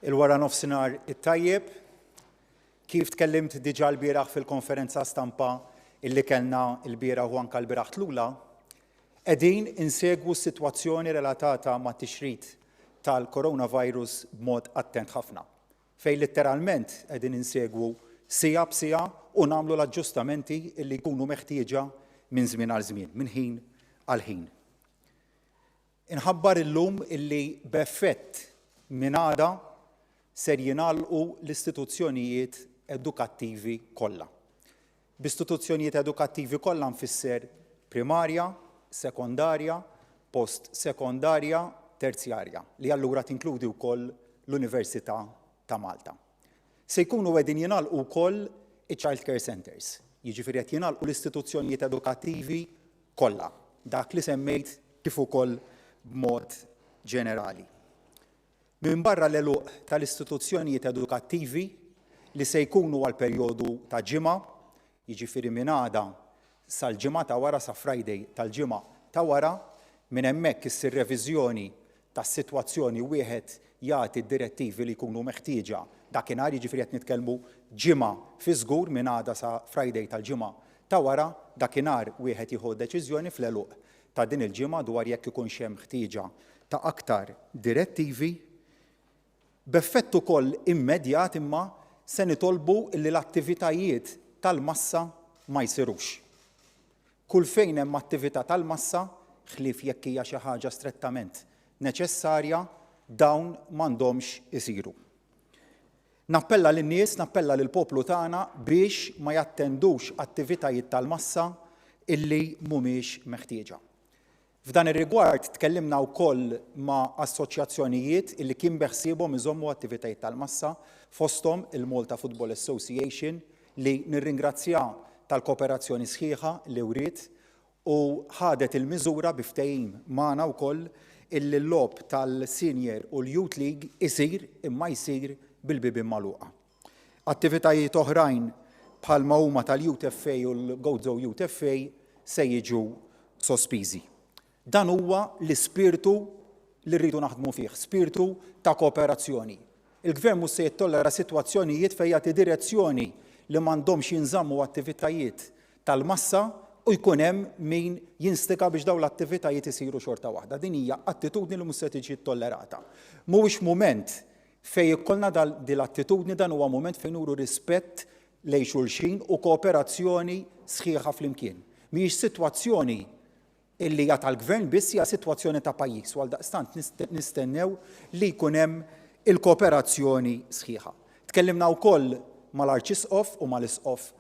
Il-wara nofsinhar it-tajjeb, kif tkellimt diġà l-bieraħ fil-konferenza stampa illi kellna l-bieraħ u anke l-bieraħ tlula, qegħdin insegwu s-sitwazzjoni relatata mat-tixrid tal-coronavirus b'mod attent ħafna, fejn litteralment qegħdin insegwu siegħa b'siegħa u nagħmlu l-aġġustamenti illi jkunu meħtieġa minn żmien għal żmien, minn ħin għal ħin. Inħabbar illum illi b'effett minn għada ser jingħalqu l-istituzzjonijiet edukattivi kollha. B'istituzzjonijiet edukattivi kollha nfisser primarja, sekondarja, post-sekondarja, terzjarja, li allura tinkludi wkoll l-Università ta' Malta. Se jkunu qegħdin jingħalqu wkoll iċ-child care centers, jiġifieri qed jingħalqu l-istituzzjonijiet edukattivi kollha, dak li semmejt kif ukoll b'mod ġenerali. Minn barra l-eluq tal-istituzzjonijiet edukattivi li se jkunu għal perjodu ta' ġimgħa, jiġifieri minn għada sal-ġimgħa ta' wara sa' Friday tal-ġimgħa ta' wara, minn hemmhekk issir reviżjoni tas-sitwazzjoni wieħed jagħti d-direttivi li jkunu meħtieġa dakinhar, jiġifieri qed nitkellmu ġimgħa fi żgur minn għada sa' Friday tal-ġimgħa ta' wara, dakinhar wieħed jieħu deċiżjoni fl-eluq ta' din il-ġimgħa dwar jekk ikunx hemm ħtieġa ta' aktar direttivi. B'effett ukoll immedjat imma se nitolbu li l-attivitajiet tal-massa ma jsirux. Kull fejn hemm attività tal-massa, ħlief jekk hija xi ħaġa strettament neċessarja, dawn m'għandhomx isiru. Nappella lin-nies, nappella lill-poplu tagħna biex ma jattendux attivitajiet tal-massa illi mhumiex meħtieġa. F'dan ir-rigward tkellimna wkoll ma' assoċjazzjonijiet illi kien beħsiebhom iżommu attivitajiet tal-massa fosthom il-Malta Football Association li nirringrazzja tal-kooperazzjoni sħiħa li wriet u ħadet il-miżura bi ftehim magħna wkoll illi l-logħob tal-Senior u l-Youth League isir imma jsir bil-bibien magħluqa. Attivitajiet oħrajn bħalma huma tal-Youth FA u l-Gozo Youth FA se jiġu sospiżi. Dan huwa l-ispirtu li rridu naħdmu fih, spirtu ta' kooperazzjoni. Il-Gvern mhux se jittollera sitwazzjonijiet fejn jagħti direzzjoni li m'għandhomx jinżammu attivitajiet tal-massa u jkun hemm min jinstiga biex dawn l-attivitajiet isiru xorta waħda. Din hija attitudni li mhux se tiġi tollerata. Mhuwiex mument fejn ikollna din l-attitudni, dan huwa mument fejn nuru rispett lejn xulxin u kooperazzjoni sħiħa flimkien. Mhijiex sitwazzjoni illi hija tal-Gvern biss, hija sitwazzjoni ta' pajjiż u għaldaqstant nistennew li jkun hemm il-kooperazzjoni sħiħa. Tkellimna wkoll mal-Arċisqof u mal-Isqof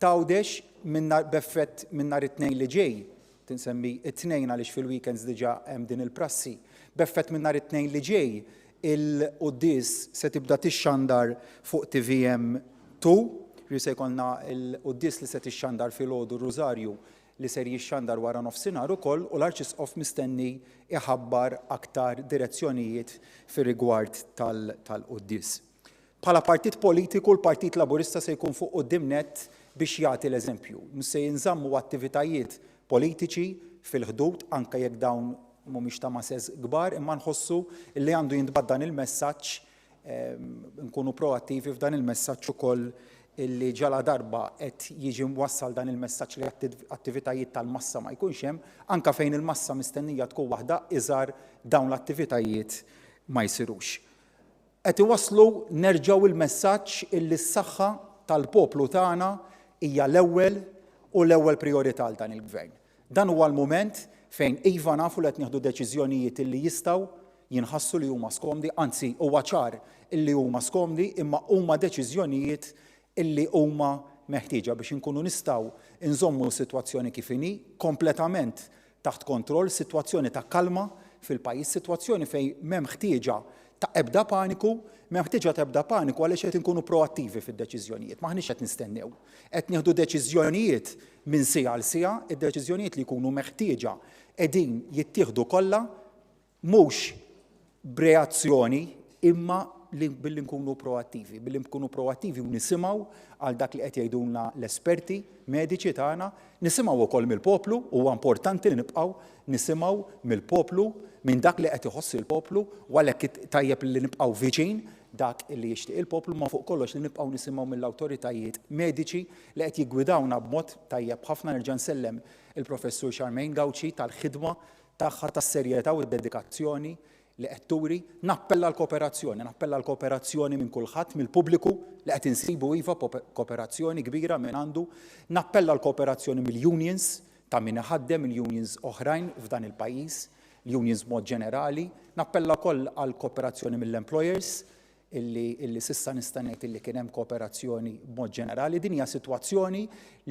Tawdex b'effett minn nhar it-tnejn li ġej, tinsemmi it-tnejn għaliex fil-weekends diġà hemm din il-prassi, b'effett minn nhar it-tnejn li ġej il-qudies se tibda tixxandar fuq TVM2, se jkollna l-qudies li se tixxandar filgħodu Rużarju li ser jixxandar wara nofsinhar ukoll u l-Arċisqof mistenni iħabbar aktar direzzjonijiet fir-rigward tal-qudies. Bħala partit politiku, l-Partit Laburista se jkun fuq quddiem nett biex jagħti l-eżempju. Se jinżammu attivitajiet politiċi fil-ħdud anke jekk dawn mhumiex ta' masez kbar, imma nħossu li għandu jintbagħat dan il-messaġġ, nkunu proattivi f'dan il-messaġġ ukoll illi ġala darba qed jiġi mwassal dan il-messaġġ li attivitajiet tal-massa ma jkunx hemm, anke fejn il-massa mistennija tkun waħda iżgħar dawn l-attivitajiet ma jsirux. Qed iwasslu nerġgħu il-messaġġ illi s-saħħa tal-poplu tagħna hija l-ewwel u l-ewwel prijorità għal dan il-Gvern. Dan huwa l-mument fejn iva nafu li qed nieħdu deċiżjonijiet illi jistgħu jinħassu li huma skomdi, anzi huwa ċar illi huma skomdi, imma huma deċiżjonijiet illi huma meħtieġa biex inkunu nistgħu nżommu s-sitwazzjoni kif inhi kompletament taħt kontroll, sitwazzjoni ta' kalma fil-pajjiż, sitwazzjoni fejn m'hemm ħtieġa ta' ebda paniku, m'hemm ħtieġa ta' ebda paniku għaliex qed inkunu proattivi fid-deċiżjonijiet. Maħniex qed nistennew. Qed nieħdu deċiżjonijiet minn siegħa għal siegħa, id-deċiżjonijiet li jkunu meħtieġa qegħdin jittieħdu kollha mhux b'reazzjoni imma billi nkunu proattivi, u nisimgħu għal dak li qed jgħidulna l-esperti mediċi tagħna, nisimgħu wkoll mill-poplu, huwa importanti li nibqgħu nisimgħu mill-poplu minn dak li qed iħoss il-poplu, u għalhekk tajjeb li nibqgħu viċin dak li jixtieq il-poplu, ma fuq kollox li nibqgħu nisimgħu mill-awtoritajiet mediċi li qed jiggwidawna b'mod tajjeb ħafna. Nerġa' nsellem il-Professur Charmaine Gauci tal-ħidma tagħha tas-serjetà u d-dedikazzjoni li qed turi. Nappella l-kooperazzjoni minn kulħadd mill-pubbliku li qed insibu iva kooperazzjoni kbira minn għandu. Nappella l-kooperazzjoni mill-unions ta' min iħaddem il-unions oħrajn f'dan il-pajjiż, l-unions mod ġenerali. Nappella wkoll għal kooperazzjoni mill-employers illi sissa nista' ngħid illi kien hemm kooperazzjoni b'mod ġenerali. Din hija sitwazzjoni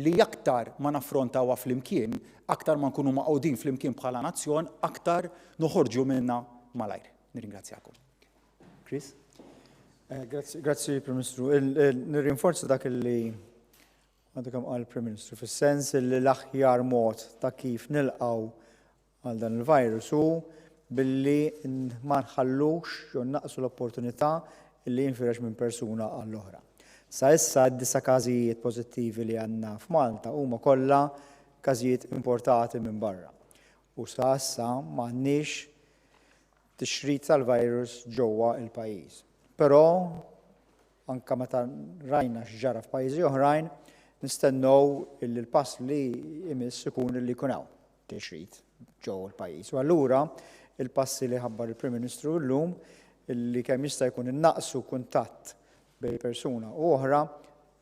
li aktar ma naffrontawha flimkien, aktar ma nkunu maqgħudin flimkien bħala nazzjon, aktar noħorġu minnha malajr. Nirringrazzjakom. Chris? Grazzi, Prim Ministru. Nirrinforza dak li għandu kemm qal Prim Ministru, fis-sens li l-aħjar mod ta' kif nilqgħu għal dan il-virus hu billi ma nħallux jew naqsu l-opportunità li jinfirex minn persuna għall-oħra. Sa issa d-9 każijiet pożittivi li għandna f'Malta huma kollha każijiet importati minn barra. U sa issa m'għandniex tixrid tal-virus ġewwa il-pajjiż. Però anke meta rajna x'ġara f'pajjiżi oħrajn, nistennew illi l-pass li jmiss ikun li jkun hawn tixrid ġewwa l-pajjiż. U allura il-passi li ħabbar il-Prim Ministru llum illi kemm jista' jkun innaqsu kuntatt bejn persuna u oħra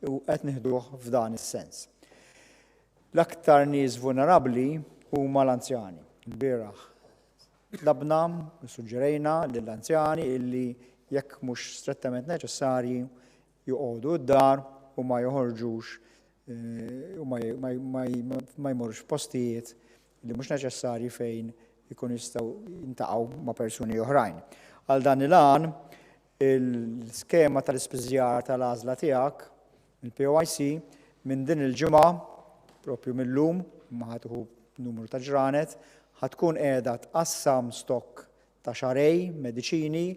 u qed nieħduh f'dan is-sens. L-aktar nies vulnerabbli huma l-anzjani. Il-bieraħ tlabna, suġġerejna lill-anzjani illi jekk mhux strettament neċessarji joqogħdu d-dar u ma joħorġux u ma jmorrux f'postijiet li mhux neċessarji fejn ikun jistgħu jintaqgħu ma' persuni oħrajn. Għal dan il-għan, il-skema tal-ispiżjar tal-għażla tiegħek, il-POIC, minn din il-ġimgħa, propju millum, ma ħatuħu numru ta' ġranet, ħatkun qiegħda tqassam stok ta' xarej mediċini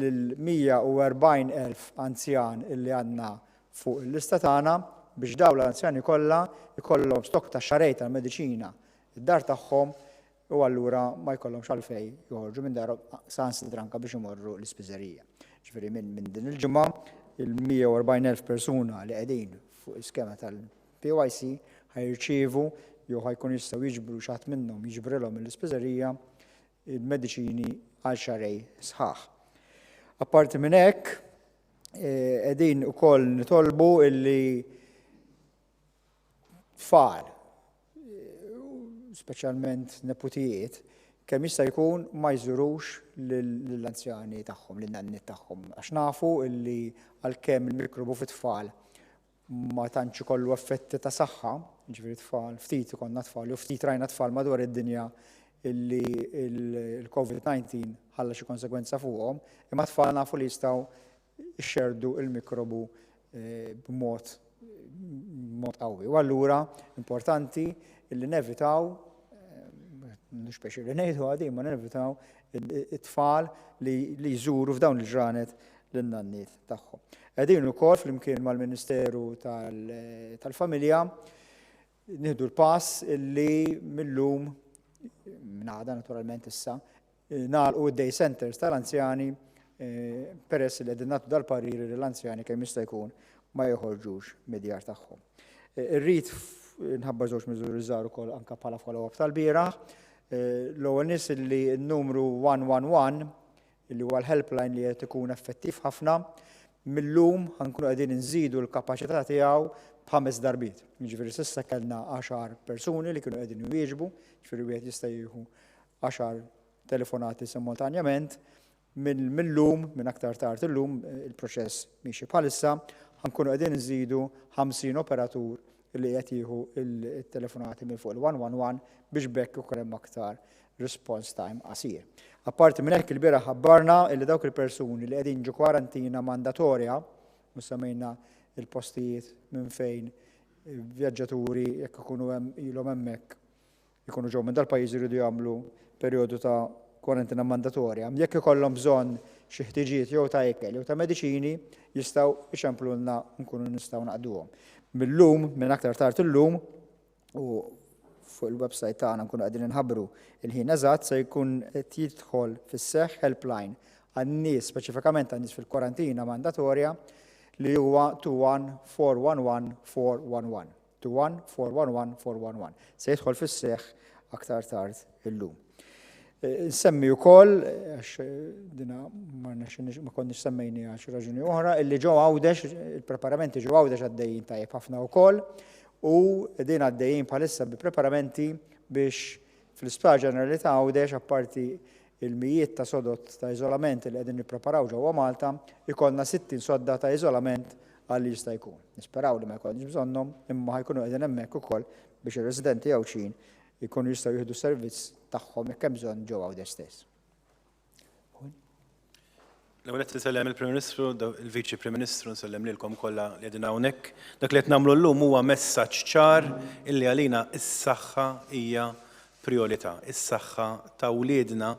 lil 140,000 anzjan illi għandna fuq il-lista tagħna biex dawn l-anzjani kollha ikollhom stok ta' xarej tal-mediċina id-dar tagħhom u allura ma jkollhomx għalfejn joħorġu minn darhom sansitra anke biex imorru l-ispiżerija. Ġifieri minn din il-ġimgħa il-140,000 persuna li qegħdin fuq iskema tal-POIC ħajrċievu jew ħajkun jistgħu jiġbru xi ħadd minnhom jiġbrilhom mill-ispiżerija il-mediċini għal xarej sħaħ. Apparti minn hekk, qegħdin ukoll nitolbu illi tfal, speċjalment neputijiet, kemm jista' jkun ma jżurux lill-anzjani tagħhom, lin-nanniet tagħhom. Għax nafu illi għalkemm il-mikrobu fit-tfal ma tantx ikollu effetti ta' saħħa, ġifieri tfal, ftit ikollna tfal, u ftit rajna tfal madwar id-dinja illi il-COVID-19 ħalla xi konsegwenza fuqhom, imma tfal nafu li jistgħu jxerdu il-mikrobu b'mod qawwi. U allura importanti illi nevitaw, mhux speċi li ngħidu għadi, ma nevitaw it-tfal li jżuru f'dawn il-ġranet lin-nanniet tagħhom. Qegħdin ukoll flimkien mal-Ministeru tal-Familja nieħdu l-pass illi millum minn għada naturalment issa nagħlqu d-day centers tal-anzjani peress li qegħdin nagħtu dal-pariri lill-anzjani kemm jista' jkun ma joħorġux mid-djar tagħhom. Irrid nħabbar żewġ miżuri żgħar ukoll anke bħala follow-up tal-bieraħ. L-ewwel nies li n-numru 111 illi huwa l-helpline li qed ikun effettiv ħafna, millum ħankunu qegħdin inżidu l-kapaċità tiegħu b'5 darbiet. Jiġifieri s'issa kellna 10 persuni li kienu qegħdin iwieġbu, jiġifieri wieħed jista' jieħu 10 telefonati simultanjament. Millum, minn aktar tard illum, il-proċess mixi bħalissa, ħankunu qegħdin inżidu 50 operatur li qed jieħu il-telefonati minn fuq il-111 biex bekk ukoll hemm aktar response time qasir. Apparti minn hekk il-bieraħ ħabbarna li dawk il-persuni li qegħdin ġu kwarantina mandatorja, semmejna il-postijiet minn fejn vjaġġaturi jekk ikunu ilhom hemmhekk ikunu ġew minn dal-pajjiż iridu jagħmlu perjodu ta' kwarantina mandatorja. Jekk ikollhom bżonn xi ħtiġijiet jew ta' ikel jew ta' mediċini jistgħu ixemplulna nkunu nistgħu naqduhom. Millum, minn aktar tard illum, u fuq il-website tagħna nkunu qegħdin inħabbru il-ħin eżatt se jkun qed jidħol fis-seħħ helpline għan-nies speċifikament għan-nies fil-kwarantina mandatorja li huwa 21-411-411. 21-411-411. Se jidħol fis-seħħ aktar tard illum. Nsemmi wkoll għax dina ma konniex semmejni għal xi raġuni oħra, illi ġew Għawdex, il-preparamenti ġew Għawdex għaddejjin tajjeb ħafna wkoll u din għaddejjin bħalissa bi preparamenti biex fl-Isptar Ġenerali ta' Għawdex apparti il-mijiet ta' sodot ta' iżolament li qegħdin nippreparaw ġewwa Malta, ikollna 60 sodda ta' iżolament għal jista' jkun. Nisperaw li ma jkollniex bżonnhom, imma ħajkunu qegħdin hemmhekk ukoll biex ir-residenti Għawxin jkunu jistgħu jieħdu servizz tagħhom jekk hemm bżonn ġewwa Għawdex stess. L-ewwel qed nisellem il-Prim Ministru, il-Viċi Prim Ministru nsellem lilkom kollha li qegħdin hawnhekk. Dak li qed nagħmlu llum huwa messaġġ ċar illi għalina s-saħħa hija priorità. Is-saħħa ta' wliedna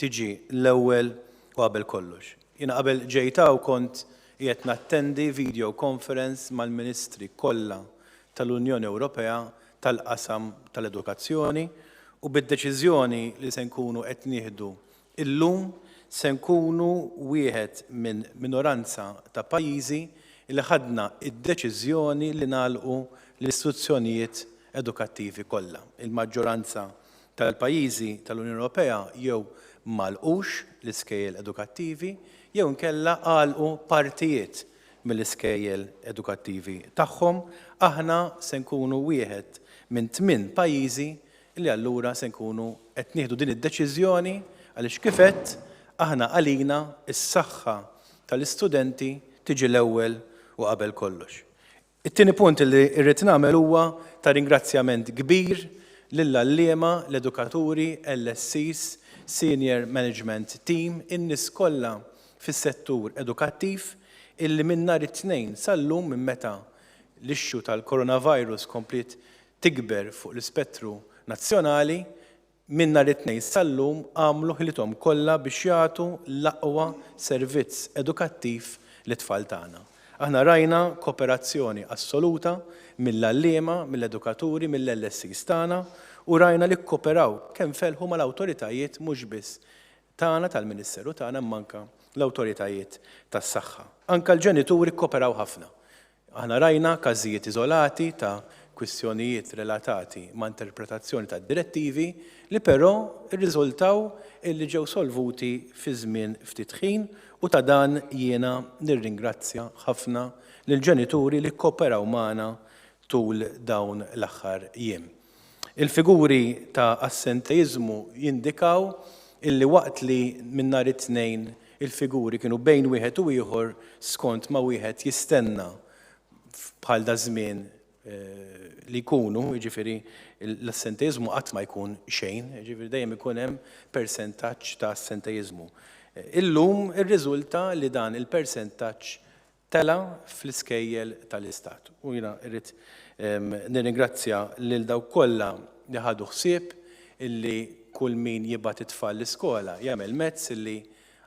tiġi l-ewwel u qabel kollox. Jiena qabel ġejtaw kont qiegħed nattendi video conference mal-Ministri kollha tal-Unjoni Ewropea tal-qasam tal-edukazzjoni u bid-deċiżjoni li se nkunu qed nieħdu illum se nkunu wieħed minn minoranza ta' pajjiżi li ħadna id-deċiżjoni li nagħlqu l-istituzzjonijiet edukattivi kollha. Il-maġġoranza tal-pajjiżi tal-Unjoni Ewropea jew malqux l-iskejjel edukattivi jew inkella għalqu partijiet mill-iskejjel edukattivi tagħhom. Aħna se nkunu wieħed minn 8 pajjiżi li allura se nkunu qed nieħdu din id-deċiżjoni għaliex kif qed aħna għalina is-saħħa tal-istudenti tiġi l-ewwel u qabel kollox. It-tieni punt li rrid nagħmel huwa ta' ringrazzjament kbir lill-għalliema, l-edukaturi, LSCs, Senior Management Team, in-nies kollha fis-settur edukattiv illi minn nhar it-tnejn sal-lum minn meta l-ixxu tal-coronavirus komplit tikber fuq l-ispettru nazzjonali, minn nhar it-tnejn sal-lum għamlu ħilithom kollha biex jagħtu l-aqwa servizz edukattiv lit-tfal tagħna. Aħna rajna kooperazzjoni assoluta mill-għalliema, mill-edukaturi, mill-LSCs tagħna u rajna li kkooperaw kemm felħu mal-awtoritajiet mhux biss tagħna tal-Ministeru tagħna manka l-awtoritajiet tas-saħħa. Anka l-ġenituri kkooperaw ħafna. Aħna rajna każijiet iżolati ta' kwistjonijiet relatati ma' interpretazzjoni ta' direttivi li però rriżultaw illi ġew solvuti fi żmien ftit ħin u ta' dan jiena nirringrazzja ħafna lill-ġenituri li kkooperaw magħna tul dawn l-aħħar jiem. Il-figuri ta' assentejiżmu jindikaw illi waqt li minn nhar it-tnejn il-figuri kienu bejn wieħed u ieħor skont ma wieħed jistenna bħal da żmien li jkunu, jiġifieri l-assentejiżmu qatt ma jkun xejn, jiġifieri dejjem ikun hemm persentaġġ ta' assentejiżmu. Illum irriżulta li dan il-persentaġġ tela fl-iskejjel tal-Istat. U jiena rrid nirringrazzja lil dawk kollha li ħadu ħsieb illi kull min jibgħat it-tfal l-iskola jagħmel mezz illi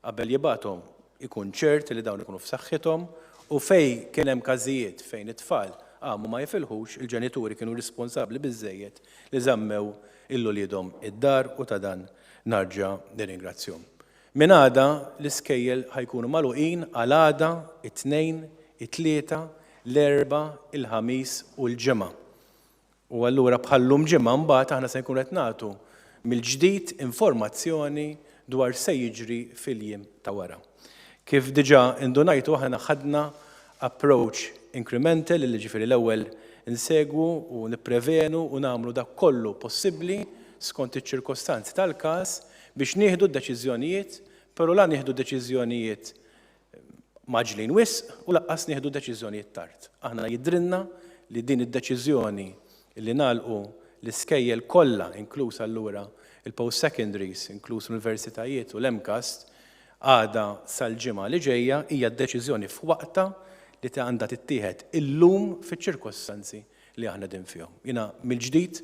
qabel jibgħathom ikun ċert li dawn ikunu f'saħħithom u fejn kien hemm każijiet fejn it-tfal għamu ma jifilħux, il-ġenituri kienu responsabbli biżżejjed li żammew il-wliedhom id-dar u ta' dan narġa' nirringrazzjahom. Minn għada l-iskejjel ħajkunu magħluqin għal għada, it-tnejn, it-tlieta, l-erba', il-ħamis u l-ġimgħa. U allura bħallum ġimgħa mbagħad aħna se nkunu qed nagħtu mill-ġdid informazzjoni dwar se jiġri fil-jiem ta' wara. Kif diġà indunajtu aħna ħadna approach incremental li ġifieri l-ewwel insegwu u nipprevenu u nagħmlu dak kollu possibbli skont iċ-ċirkostanzi tal-każ biex nieħdu d-deċiżjonijiet, però la nieħdu deċiżjonijiet maġlin wisq u laqqas nieħdu deċiżjonijiet tard. Aħna jidrinna li din id-deċiżjoni li nagħlqu l-iskejjel kollha inkluż allura il-post-secondaries, inkluż l-universitajiet u l-MCAST, għada sal-ġimgħa li ġejja hija d-deċiżjoni f'waqta li għandha tittieħed illum fiċ-ċirkostanzi li aħna din fihom. Jiena mill-ġdid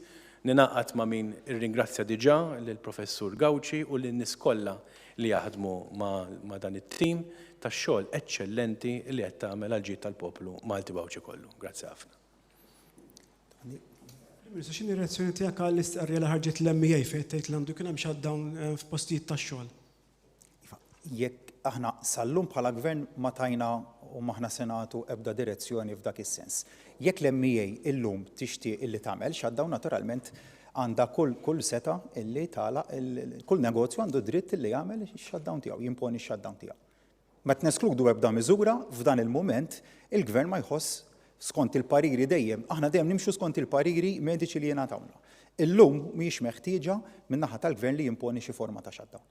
ninaqat ma' min irringrazzja diġà lill-Professur Gawċi u lin-nies kollha li jaħdmu ma' dan it-tim tax-xogħol eċċellenti li qed tagħmel għal ġid tal-poplu Malti Bawċi kollu. Grazzi ħafna. Ministru, x'inhi r-reazzjoni tiegħek għall-istqarrija li ħarġet l-MEA fejn tgħid li għandu kien hemm shutdown f'postijiet tax-xogħol? Jekk aħna sal-lum bħala gvern ma tajna u maħna senatu ebda direzzjoni f'dak is-sens. Jekk l-MEA illum tixtieq illi tagħmel shutdown naturalment għandha kull seta illi tagħlaq kull negozju għandu dritt illi jagħmel ix-shutdown tiegħu, jimponi x-shutdown tiegħu. Ma tneskludu ebda miżura f'dan il-mument il-gvern ma jħoss skont il-pariri aħna dejjem nimxu skont il-pariri mediċi li jingħatawna. Illum mhijiex meħtieġa min-naħa tal-gvern li jimponi xi forma ta' shutdown.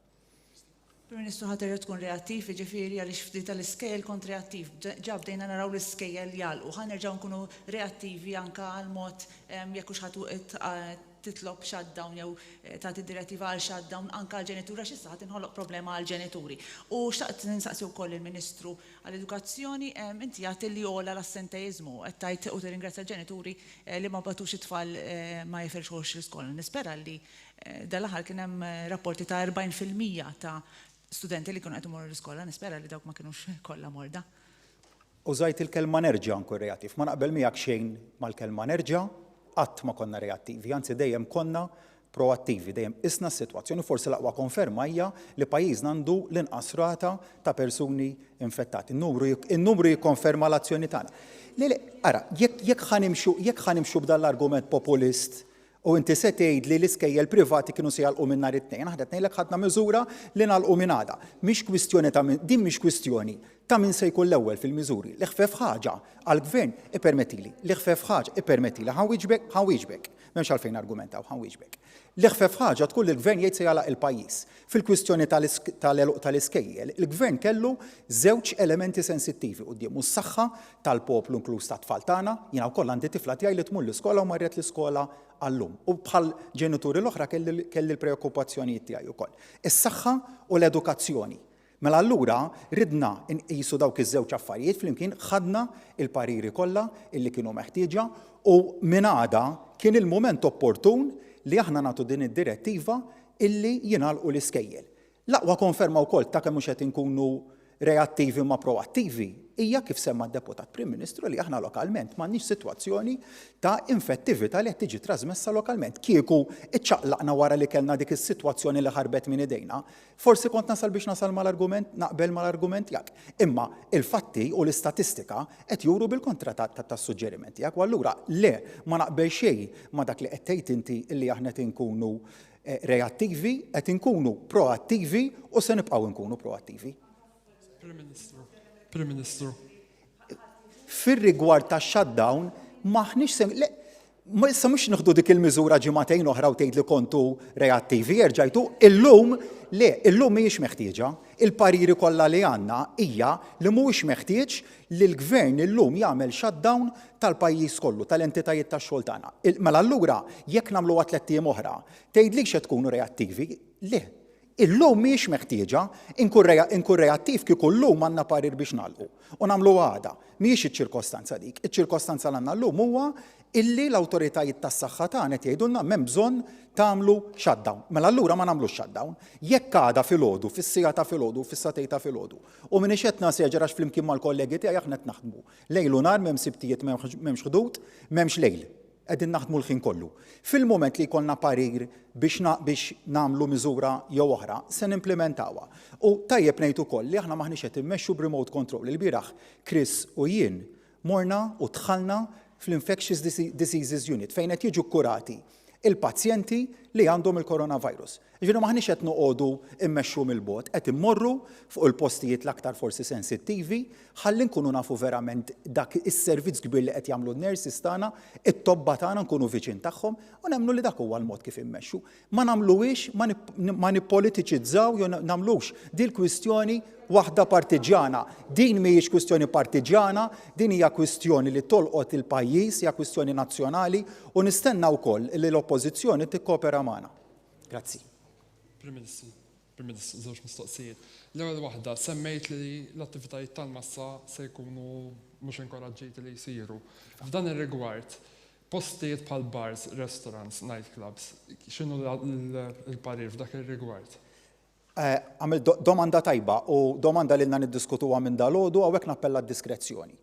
Prim-Ministru ħater tkun reattiv, jiġifieri għaliex ftit tal-iskejjel kont reattiv. Ġa bdejna naraw l-iskejjel jalqu, ħanerġgħu nkunu reattivi anke għal mod jekk hux ħadd titlob shutdown jew tagħti direttiva għal shutdown anke għal ġenitura xi ħadd inħoloq problema għal ġenituri. U xtaqt ninsaqsi wkoll il-Ministru għall-Edukazzjoni inti jagħti li ola l-assentejiżmu qed tgħid u tirringrazzja l-ġenituri li ma bagħtux it-tfal ma jifirxux l-iskola. Nispera li dal-aħħar kien hemm rapporti ta' 40% ta' studenti li kienu qed imorru l-iskola, nispera li dawk ma kinux kollha morda. Użajt il-kelma nerġa' nkun reattiv, ma naqbel miegħek xejn mal-kelma nerġa' qatt ma konna reattivi, anzi dejjem konna proattivi, dejjem isna s-sitwazzjoni, forsi l-aqwa konferma hija li pajjiżna għandu l-inqas rata ta' persuni infettati. In-numru jikkonferma l-azzjoni tagħna. Ara, jekk ħanimxu b'dan l-argument populist u inti se tgħid li l-iskejjel privati kienu se jalqu minn nhar it-tnejn, aħna qed ngħidlek ħadna miżura li nagħlqu minn għada. Mhix kwistjoni din mhix kwistjoni ta' min se jkun l-ewwel fil-miżuri. L-ħfef ħaġa għall-gvern ippermettili, l-ħfef ħaġa ippermettili ħanwieġbek, m'hemmx għalfejn argumentaw ħanwieġbek. L-ħfef ħaġa tkun li l-gvern jgħid se jalaq il-pajjiż. Fil-kwistjoni tal-iskejjel, il-gvern kellu żewġ elementi sensittivi qudiemu s-saħħa tal-poplu inkluż tat-tfal tagħna, jiena wkoll għandi tifla tiegħi li tmur l-iskola u marret l-iskola għallum. U bħal ġenituri l-oħra kelli l-preokkupazzjonijiet tiegħi wkoll. Is-saħħa u l-edukazzjoni. Mela allura ridna nqisu dawk iż-żewġ affarijiet flimkien ħadna il-pariri kollha illi kienu meħtieġa u minn għada kien il-mument opportun li aħna nagħtu din id-direttiva illi jingħalqu l-iskejjel. L-aqwa konferma wkoll ta' kemm mhux qed inkunu reattivi ma proattivi hija kif semma d-Deputat Prim Ministru li aħna lokalment m'għandniex sitwazzjoni ta' infettività li qed tiġi trasmessa lokalment. Kieku iċċaqlaqna wara li kellna dik is-sitwazzjoni li ħarbet minn idejna, forsi kont nasal biex nasal mal-argument, naqbel mal-argument jak. Imma il-fatti u l-istatistika qed juru bil-kontra tas-suġġerimenti jak. U allura le ma naqbel xejn ma dak li qed tgħid inti illi aħna qed inkunu reattivi, qed inkunu proattivi u se nibqgħu nkunu proattivi. Prim Ministru. Fir-rigward ta' shutdown, maħniex issa mhux nieħdu dik il-miżura ġimagħtejn oħra u tgħid li kontu reattivi, jerġajtu, illum mhijiex meħtieġa. Il-pariri kollha li għandna hija li mhuwiex meħtieġ li l-gvern illum jagħmel shutdown tal-pajjiż kollu, tal-entitajiet tax-xogħol tagħna. Mela allura jekk nagħmluha 3 ijiem oħra, tgħidlix qed tkunu reattivi, le. Illum mhijiex meħtieġa inkun reattiv kieku llum għandna parir biex nagħlqu. U nagħmlu għada, mhijiex iċ-ċirkostanza dik. Iċ-ċirkostanza li għandna llum huwa illi l-awtoritajiet tas-saħħa tagħna qed jgħidulna m'hemm bżonn tagħmlu shutdown. Mela allura ma nagħmlux shutdown. Jekk għada filgħodu, fis-sija ta' filgħodu, fis-satej ta' filgħodu. U min qed naseġġer għax flimkien mal-kollegi tiegħi aħna qed naħdmu. Lejl u nhar m'hemm sibtijiet m'hemmx ħdud, m'hemmx lejl. Qegħdin naħdmu l-ħin kollu. Fil-moment li jkollna parir biex nagħmlu miżura jew oħra, se nimplementawha. U tajjeb ngħid ukoll li aħna maħniex qed immexxu b'remote control. Il-bieraħ Chris u jien morna u dħalna fl-Infectious Diseases Unit fejn qed jiġu kkurati il-pazjenti li għandhom il-coronavirus. Ġifieri maħniex qed noqogħdu immexxu mill-bogħod, qed immorru fuq il-postijiet l-aktar forsi sensittivi, ħalli nkunu nafu verament dak is-servizz kbir li qed jagħmlu n-nurses tagħna, it-tobba tagħna nkunu viċin tagħhom u nemmnu li dak huwa l-mod kif immexxu. Ma nagħmluhiex ma nippolitiċizzaw jew nagħmlux din kwistjoni waħda partiġjana. Din mhijiex kwistjoni partiġjana, din hija kwistjoni li tolqot il-pajjiż, hija kwistjoni nazzjonali u nistenna wkoll li l-oppożizzjoni tikkopera magħna. Grazzi. Prim Ministru, żewġ mistoqsijiet. L-ewwel waħda semmejt li l-attivitajiet tal-massa se jkunu mhux inkoraġġiti li jsiru. F'dan ir-rigward, postijiet bħal bars, restaurants, nightclubs, x'inhu l-parir f'dak ir-rigward? Għamil domanda tajba u domanda li niddiskutuha minn dalodu hawnhekk nappella d-diskrezzjoni.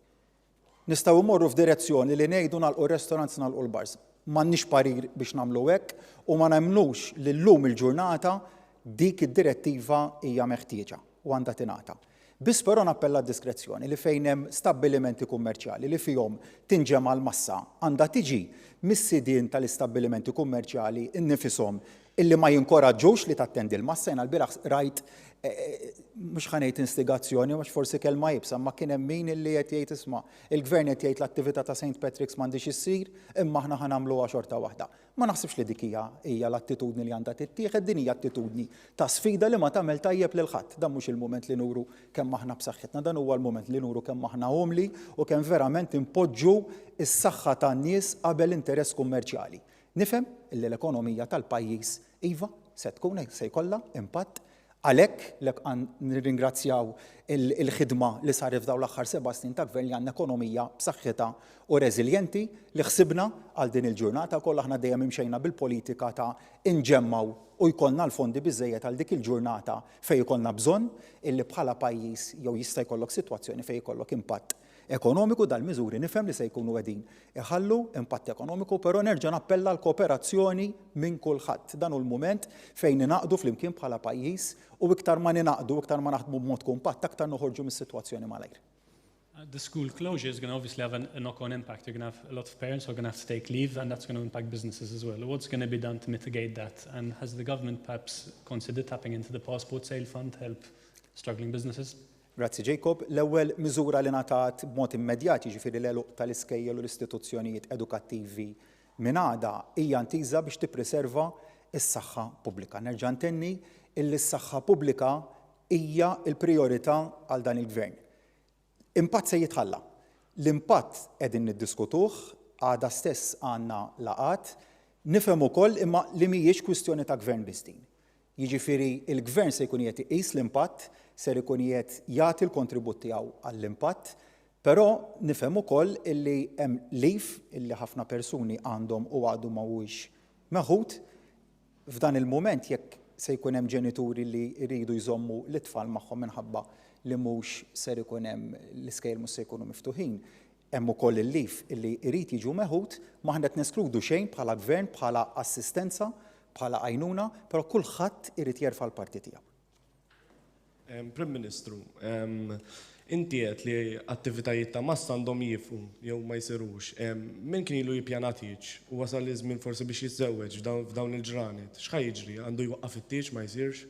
Nistgħu mmorru f'direzzjoni li ngħidu nagħlqu restaurants nagħlqu l-bars. M'għandniex parir biex nagħmlu hekk u ma nemmnux li llum il-ġurnata dik id-direttiva hija meħtieġa u għandha tingħata. Biss però nappella d-diskrezzjoni li fejn hemm stabbilimenti kummerċjali li fihom tinġema l-massa għandha tiġi mis-sidien tal-istabbilimenti kummerċjali innifisom illi ma jinkoraġġux li tattendi l-massa. Jiena l-bieraħ rajt mhux ħanejt instigazzjoni mhux forsi kelma jibsa, ma kien hemm min illi qed jgħid isma' il-gvern qed jgħid l-attività ta' St. Patrick's m'għandix issir imma aħna ħanamluha xorta waħda. Ma naħsibx li dik hija l-attitudni li għandha tittieħed, din hija attitudni ta' sfida li ma tagħmel tajjeb lil ħadd. Dan mhux il-mument li nuru kemm aħna b'saħħitna, dan huwa l-mument li nuru kemm aħna omli u kemm verament impoġġu is-saħħa tan-nies qabel interess kummerċjali. Nifhem illi l-ekonomija tal-pajjiż iva se tkun se jkollha impatt. Għalhekk nirringrazzjaw il-ħidma li saret f'dawn l-aħħar 7 snin ta' gvern li għandna ekonomija b'saħħitha u reżiljenti li ħsibna għal din il-ġurnata kollha aħna dejjem imxejna bil-politika ta' inġemmaw u jkollna l-fondi biżżejjed għal dik il-ġurnata fejn ikollna bżonn illi bħala pajjiż jew jista' jkollok sitwazzjoni fejn jkollok impatt ekonomiku dal-miżuri nifhem li se jkunu qegħdin iħallu impatt ekonomiku, però nerġa' nappella l-kooperazzjoni minn kulħadd. Dan hu l-mument fejn ninaqdu flimkien bħala pajjiż u iktar ma ninaqdu, iktar ma naħdmu b'mod kumpatt, aktar noħorġu mis-sitwazzjoni malajr. The school closure is going to obviously have a knock-on impact. You're going to have a lot of parents who are going to have to take leave, and that's going to impact businesses as well. What's going to be done to mitigate that? And has the government perhaps considered tapping into the passport sale fund to help struggling businesses? Grazzi Jacob. L-ewwel miżura li ngħatat b'mod immedjat jiġifieri l-għeluq tal-iskejjel u l-istituzzjonijiet edukattivi minn għada hija ntiża biex tippreserva s-saħħa pubblika. Nerġa' ntenni illi s-saħħa pubblika hija l-prijorità għal dan il-gvern. Impatt se jitħalla. L-impatt qegħdin niddiskutuh għada stess għandna laqat, nifhem ukoll imma li mhijiex kwistjoni ta' gvern bistin. Jiġifieri il-gvern se jkun qed iqis l-impatt, ser ikun qed jagħti l-kontribut tiegħu għall-impatt, però nifhem ukoll illi hemm leave illi ħafna persuni għandhom u għadu mhuwiex meħud f'dan il-mument jekk se jkun hemm ġenituri li jridu jżommu l-itfal magħhom minħabba li mhux ser ikun hemm l-iskejjel mhux se jkunu miftuħin. Hemm ukoll il-leave illi jrid jiġu meħud ma ħanet neskludu xejn bħala gvern, bħala assistenza, bħala għajnuna, però kulħadd irid jerfa' l-parti tiegħu. Prim Ministru, inti qed li attivitajiet ta' massa għandhom jifqu jew ma jsirux. Min kien ilu jippjanat jiġ u wasal iż-żmien forsi biex jiżżewweġ f'dawn il-ġranet. X'ħaj jiġri? Għandu jwaqqaf it-tieġ ma jsirx?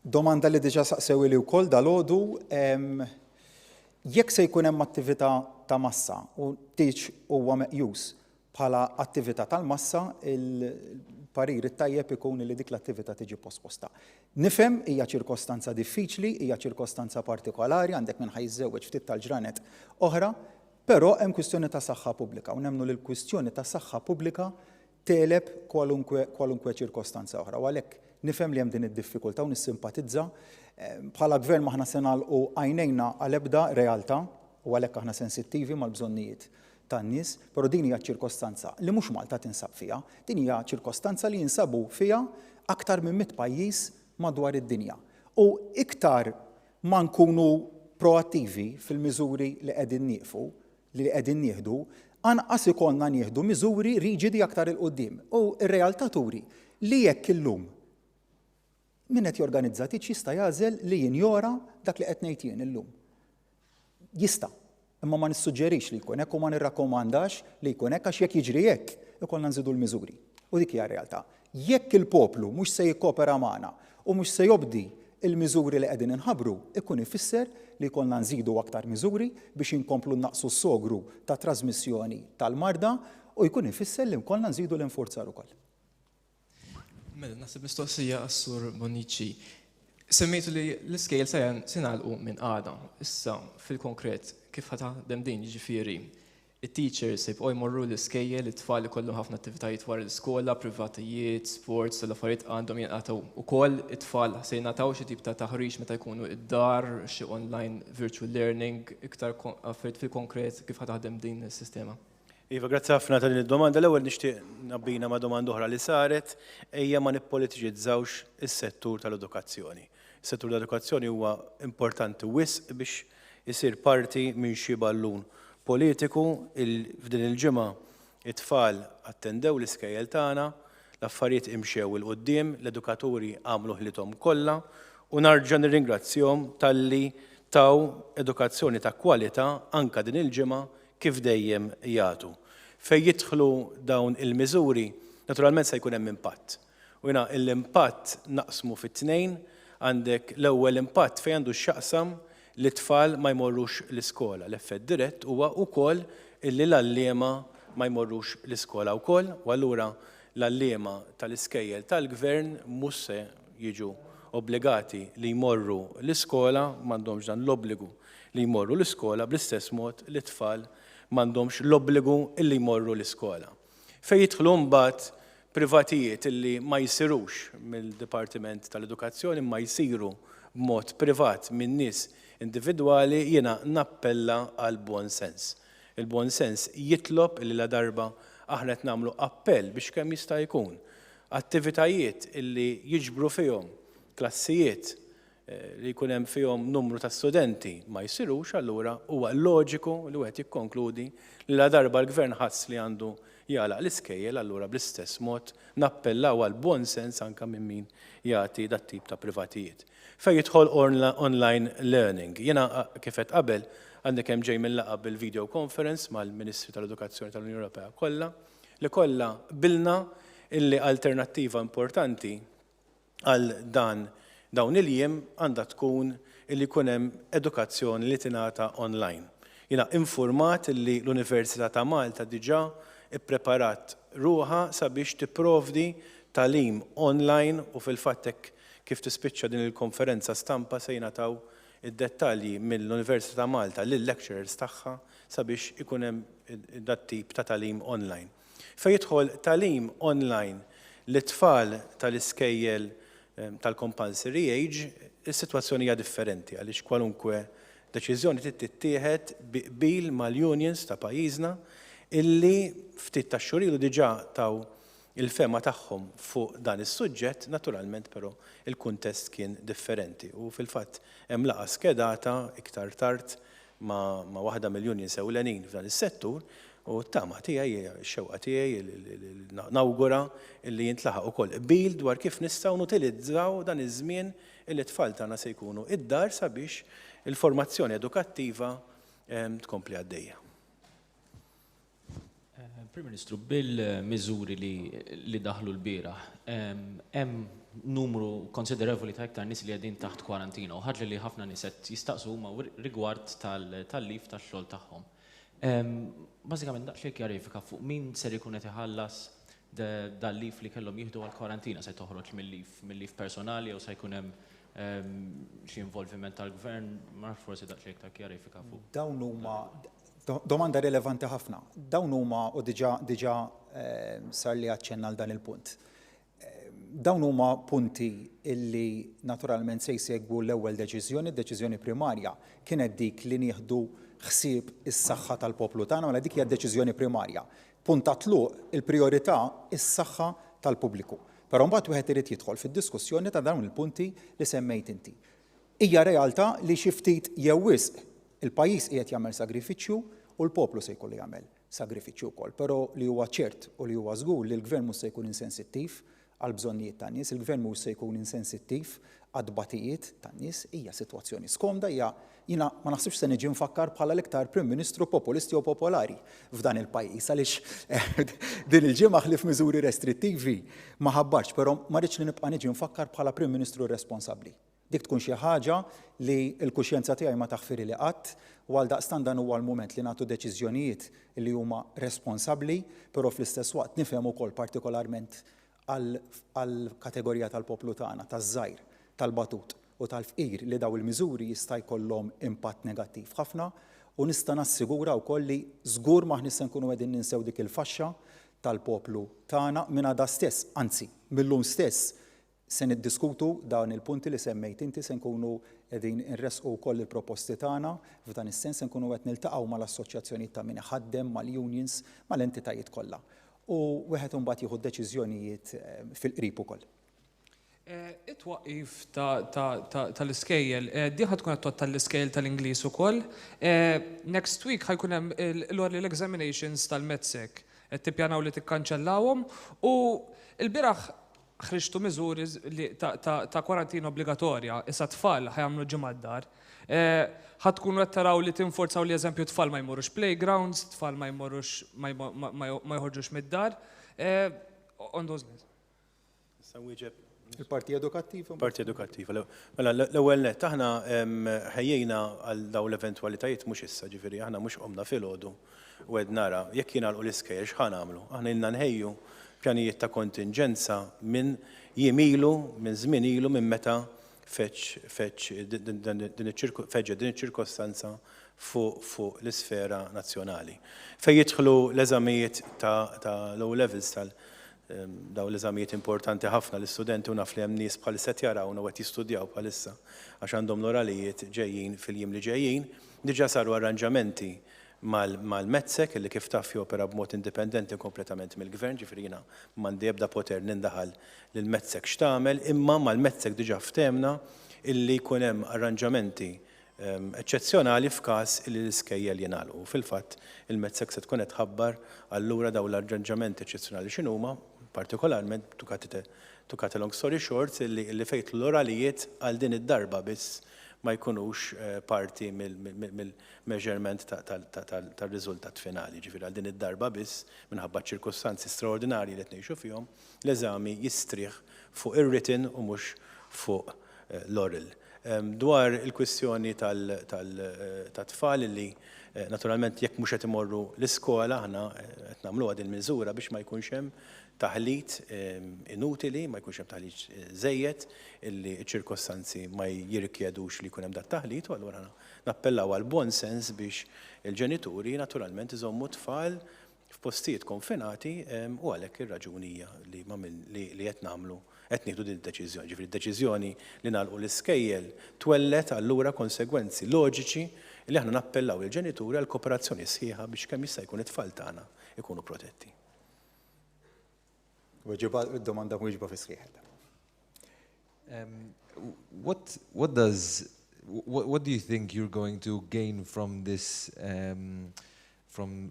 Domanda li diġà saqsew li wkoll dalodu, jekk se jkun hemm attività ta' massa u tieġ huwa meqjus bħala attività tal-massa, il-parir it-tajjeb ikun li dik l-attività tiġi posposta. Nifhem hija ċirkostanza diffiċli, hija ċirkostanza partikolari, għandek minn ħajżewweġ ftit tal-ġranet oħra, però hemm kwistjoni ta' saħħa pubblika u nemmnu li l-kwistjoni ta' saħħa pubblika teleb kwalunkwe ċirkostanza oħra. U għalhekk nifhem li hemm din id-diffikultà u nissimpatizza. Bħala gvern maħna se nagħlqu għajnejna għal ebda realtà u għalhekk aħna sensittivi mal-bżonnijiet tan-nies, però din hija ċirkostanza li mhux Malta tinsab fiha, din hija ċirkostanza li jinsabu fiha aktar minn 100 pajjiż madwar id-dinja. U iktar ma nkunu proattivi fil-miżuri li qegħdin nieqfu, li qegħdin nieħdu, anqas ikollna nieħdu miżuri riġidi aktar il-qudiem. U r-realtà turi li jekk illum min qed jorganizza tiġ jista' jagħżel li jinjora dak li qed ngħid jien illum. Jista'. Imma ma nissuġġerix li jkun hekk u ma nirrakkomandax li jkun hekk għax jekk jiġri hekk ikollna nżidu l-miżuri. U dik hija r-realtà. Jekk il-poplu mhux se jikkopera magħna u mhux se jobdi il-miżuri li qegħdin inħabbru, ikun ifisser li jkollna nżidu aktar miżuri biex inkomplu naqsu s-sogru ta' trasmissjoni tal-marda u jkun ifisser li nkollna nżidu l-infurzar ukoll. Mela, naħseb mistoqsija għas-Sur Bonnici. Semmejtu li l-iskejjel se jingħalqu minn għada. Issa fil-konkret kif ħataħdem din jiġifieri it-teachers se jibqgħu jmorru l-iskejjel, it-tfal ikollu ħafna attivitajiet wara l-iskola, privatijiet, sports, l-affarijiet għandhom jinqatgħu ukoll it-tfal se jingħataw xi tip ta' taħriġ meta jkunu id-dar, xi online virtual learning, iktar affarijiet fil-konkret kif ħataħdem din is-sistema. Iva, grazzi ħafna ta' din id-domanda. L-ewwel nixtieq nabbina ma' domanda oħra li saret, ejja ma nippolitiċizzawx is-settur tal-edukazzjoni. Is-settur tal-edukazzjoni huwa importanti wisq biex isir parti minn xi ballun politiku. F'din il-ġimgħa it-tfal attendew l-iskejjel tagħna, l-affarijiet imxew il-qudiem, l-edukaturi għamlu ħlithom kollha u narġa' nirringrazzjahom talli taw edukazzjoni ta' kwalità anke din il-ġimgħa kif dejjem jagħtu. Fejn jidħlu dawn il-miżuri, naturalment se jkun hemm impatt. U jiena l-impatt naqsmu fit-tnejn, għandek l-ewwel impatt fejn għandu x'jaqsam li t-tfal ma jmorrux l-iskola. L-effett dirett huwa wkoll illi l-għalliema ma jmorrux l-iskola wkoll, u allura l-għalliema tal-iskejjel tal-gvern mhux se jiġu obbligati li jmorru l-iskola, m'għandhomx dan l-obbligu li jmorru l-iskola, bl-istess mod li t-tfal m'għandhomx l-obbligu li jmorru l-iskola. Fejn jidħlu mbagħad privatijiet illi ma jsirux mill-Dipartiment tal-Edukazzjoni ma jsiru b'mod privat minn nies individwali, jiena nappella għal bon sens. Il-bon sens jitlob illi la darba aħna qed nagħmlu appell biex kemm jista' jkun attivitajiet illi jiġbru fihom klassijiet li jkun hemm fihom numru ta' studenti ma jsirux, allura huwa loġiku li wieħed jikkonkludi li la darba l-gvern ħass li għandu jagħlaq l-iskejjel, allura bl-istess mod nappellaw għal bon sens anke minn min jagħti dat-tip ta' privatijiet. Fejn jidħol online learning. Jiena kif qed qabel għandek hemm ġej mill-laqgħa bil-video conference mal-Ministri tal-Edukazzjoni tal-Unjoni Ewropea kollha li kollha bilna illi alternattiva importanti għal dawn il-jiem għandha tkun illi jkun hemm edukazzjoni li tingħata online. Jiena infurmat illi l-Università ta' Malta diġà ippreparat ruħha sabiex tipprovdi tagħlim online u fil-fatt hekk kif tispiċċa din il-konferenza stampa se jingħataw id-dettalji mill-Università ta' Malta lill-lecturers tagħha sabiex ikun hemm dat-tip ta' tagħlim online. Fejn jidħol tagħlim online l-tfal tal-iskejjel tal-compulsory age, is-sitwazzjoni hija differenti għaliex kwalunkwe deċiżjoni tittieħed biqbil mal-unions ta' pajjiżna illi ftit ta' xhur ilu diġà taw il-fema tagħhom fuq dan is-suġġett, naturalment però il-kuntest kien differenti. U fil-fatt hemm laqgħa skedata iktar tard ma' waħda mill-unions ewlenin f'dan is-settur u t-tama tiegħi x-xewqa tiegħi nawgura illi jintlaħaq ukoll qbil dwar kif nistgħu nutilizzaw dan iż-żmien illi t-tfal tagħna se jkunu id-dar sabiex il-formazzjoni edukattiva tkompli għaddejja. Prim Ministru, bil-miżuri li daħlu l-bieraħ, hemm numru konsiderevoli ta' iktar nies li qegħdin taħt kwarantina u ħaġa li ħafna nies qed jistaqsu huma rigward tal-lif tax-xogħol tagħhom. Bażikament daqsxejn kjarifika fuq min ser ikun qed iħallas dal-lif li kellhom jieħdu għall-kwarantina se toħroġ mill-lif personali jew se jkun hemm xi involviment tal-gvern, ma nafx forsi daqsxejn iktar kjarifika fuq. Dawn huma domanda rilevanti ħafna. Dawn huma u diġà sar li aċċenna għal dan il-punt. Dawn huma punti illi naturalment se jsegwu l-ewwel deċiżjoni primarja kienet dik li nieħdu ħsieb is-saħħa tal-poplu tagħna mela dik hija deċiżjoni primarja. Punt ta' tluq il-prijorità is-saħħa tal-pubbliku. Però mbagħad wieħed irid jidħol fid-diskussjoni ta' dawn il-punti li semmejt inti. Hija realtà li xi ftit jew wisq il-pajjiż qiegħed jagħmel sagrifiċċju u l-poplu se jkollu jagħmel sagrifiċċju wkoll. Però li huwa ċert u li huwa żgur li l-gvern mhux se jkun insensittiv għal bżonnijiet tan-nies, il-gvern mhux se jkun insensittiv għad-batijiet tan-nies, hija sitwazzjoni skomda, jiena ma naħsibx se niġi nfakkar bħala l-iktar Prim Ministru populisti u popolari f'dan il-pajjiż għaliex din il-ġimgħa ħlif miżuri restrittivi ma ħabbarx, però ma rridx li nibqa' niġi nfakkar bħala Prim Ministru responsabbli. Dik tkun xi ħaġa li l-kuxjenza tiegħi ma taħfiri li qatt u għal daqstant dan huwa l-mument li nagħtu deċiżjonijiet li huma responsabbli, però fl-istess waqt nifhem ukoll partikolarment għall-kategorija tal-poplu tagħna, taż-żgħir, tal-batut u tal-fqir li daw il-miżuri jista' jkollhom impatt negattiv ħafna u nista' nassigura wkoll li żgur maħnis se nkunu qegħdin ninsew dik il-faxxa tal-poplu tagħna minn għada stess, anzi millum stess se niddiskutu dawn il-punti li semmejt inti se nkunu qegħdin inresqu wkoll il-proposti tagħna f'dan is-sens se nkunu qed niltaqgħu mal-assoċjazzjonijiet ta' min iħaddem, mal-unions, mal-entitajiet kollha. U wieħed imbagħad jieħu deċiżjonijiet fil-qrib ukoll. It-twaqqif tal-iskejjel, diħa tkun għattot tal-iskejjel tal-Inglis ukoll. Next week ħajkun hemm l-oral examinations tal-Medsec qed tippjanaw li tikkanċellawhom u l-bieraħ ħriġtu miżuri ta' kwarantina obbligatorja, issa tfal ħajamlu ġimgħa d-dar. Ħatkunu qed taraw li tinforzaw li eżempju tfal ma jmorrux playgrounds, tfal ma jmorrux ma jħorġux mid-dar. On those days. Il-parti edukattiva? Parti edukattiva. Mela l-ewwel nett aħna ħejjejna għal dawn l-eventwalitajiet mhux issa, ġifieri aħna mhux qomna filgħodu u qed nara jekk jingħalqu l-iskejjel x'ħan nagħmlu. Aħna ilna nħejju pjanijiet ta' kontingenza minn jimilu, minn żmien ilu minn meta feġġa din iċ-ċirkostanza fuq l-isfera nazzjonali. Fejn jidħlu l-eżamijiet ta' low levels daw l-eżamijiet importanti ħafna l-istudenti u naf li hemm nies bħalissa qed jarawna u qed jistudjaw bħalissa għax għandhom l-oralijiet ġejjin fil-jiem li ġejjin, diġà saru arranġamenti mal-Medsec illi kif taf jopera b'mod indipendenti kompletament mill-gvern, ġifieri jiena m'għandi ebda poter nindaħal lill-Medsec x'tagħmel, imma mal-Medsec diġà ftemna illi jkun hemm arranġamenti eċċezzjonali f'każ li l-iskejjel jingħalqu. Fil-fatt il-Medsec se tkun qed tħabbar allura dawn l-arranġamenti eċċezzjonali x'inhuma, partikolarment to cut a long story short illi fejt l-oralijiet għal din id-darba biss ma jkunux parti mill-measurement tal-riżultat finali. Ġifieri għal din id-darba biss minħabba ċirkostanzi straordinarji li qed ngħixu fihom l-eżami jistrieħ fuq ir-written u mhux fuq l-oral. Dwar il-kwistjoni tat-tfal li naturalment jekk mhux qed imorru l-iskola aħna qed nagħmluha din miżura biex ma jkunx hemm taħlit inutili, ma jkunx hemm taħlit żejjed illi ċ-ċirkostanzi ma jirrikjedux li jkun hemm dat taħlit u allura nappellaw għal bon sens biex il-ġenituri naturalment iżommu tfal f'postijiet konfinati u għalhekk ir-raġunija li qed nagħmlu qed nieħdu din id-deċiżjoni. Ġifieri d-deċiżjoni li nagħlqu l-iskejjel twellet allura konsegwenzi loġiċi li aħna nappellaw il-ġenituri għal kooperazzjoni sħiħa biex kemm jista' jkun it-tfal tagħna ikunu protetti. Id-domanda mhux fis-sħiħ. What do you think you're going to gain from this, from